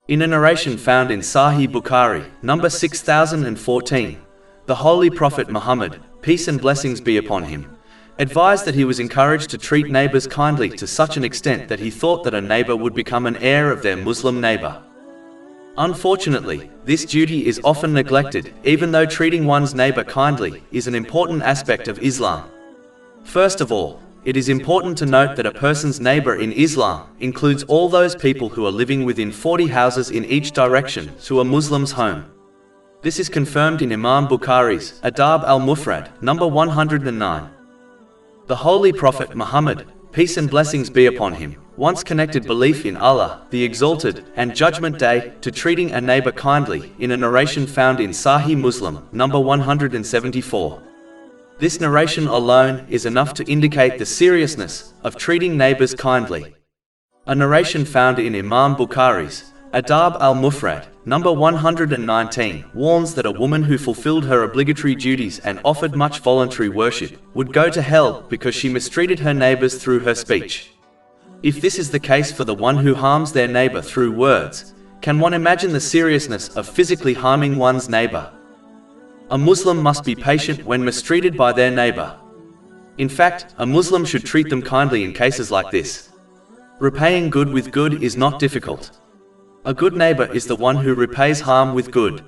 In a narration found in Sahih Bukhari, number 6014, the Holy Prophet Muhammad, peace and blessings be upon him, advised that he was encouraged to treat neighbors kindly to such an extent that he thought that a neighbor would become an heir of their Muslim neighbor. Unfortunately, this duty is often neglected, even though treating one's neighbor kindly is an important aspect of Islam. First of all, it is important to note that a person's neighbor in Islam includes all those people who are living within 40 houses in each direction to a Muslim's home. This is confirmed in Imam Bukhari's Adab al-Mufrad, number 109. The Holy Prophet Muhammad, peace and blessings be upon him, once connected belief in Allah, the Exalted, and Judgment Day to treating a neighbor kindly in a narration found in Sahih Muslim, number 174. This narration alone is enough to indicate the seriousness of treating neighbors kindly. A narration found in Imam Bukhari's Adab al-Mufrad, number 119, warns that a woman who fulfilled her obligatory duties and offered much voluntary worship would go to hell because she mistreated her neighbors through her speech. If this is the case for the one who harms their neighbor through words, can one imagine the seriousness of physically harming one's neighbor? A Muslim must be patient when mistreated by their neighbor. In fact, a Muslim should treat them kindly in cases like this. Repaying good with good is not difficult. A good neighbor is the one who repays harm with good.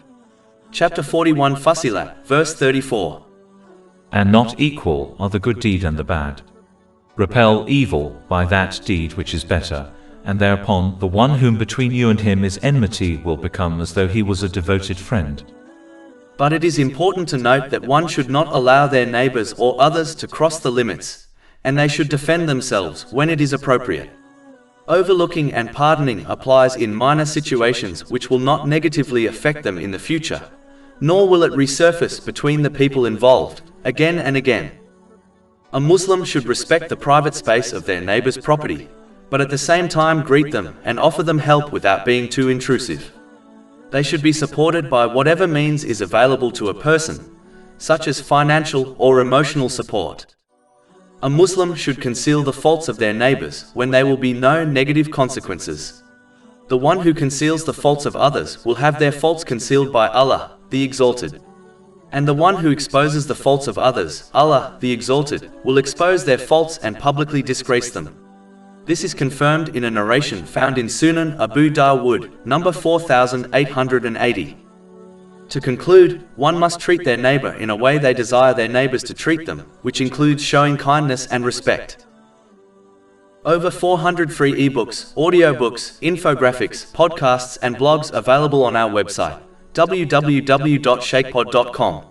Chapter 41 Fussilat, verse 34. And not equal are the good deed and the bad. Repel evil by that deed which is better, and thereupon the one whom between you and him is enmity will become as though he was a devoted friend. But it is important to note that one should not allow their neighbors or others to cross the limits, and they should defend themselves when it is appropriate. Overlooking and pardoning applies in minor situations which will not negatively affect them in the future, nor will it resurface between the people involved, again and again. A Muslim should respect the private space of their neighbor's property, but at the same time greet them and offer them help without being too intrusive. They should be supported by whatever means is available to a person, such as financial or emotional support. A Muslim should conceal the faults of their neighbors when there will be no negative consequences. The one who conceals the faults of others will have their faults concealed by Allah, the Exalted. And the one who exposes the faults of others, Allah, the Exalted, will expose their faults and publicly disgrace them. This is confirmed in a narration found in Sunan Abu Dawood, number 4880. To conclude, one must treat their neighbor in a way they desire their neighbors to treat them, which includes showing kindness and respect. Over 400 free ebooks, audiobooks, infographics, podcasts and blogs available on our website, www.shaykhpod.com.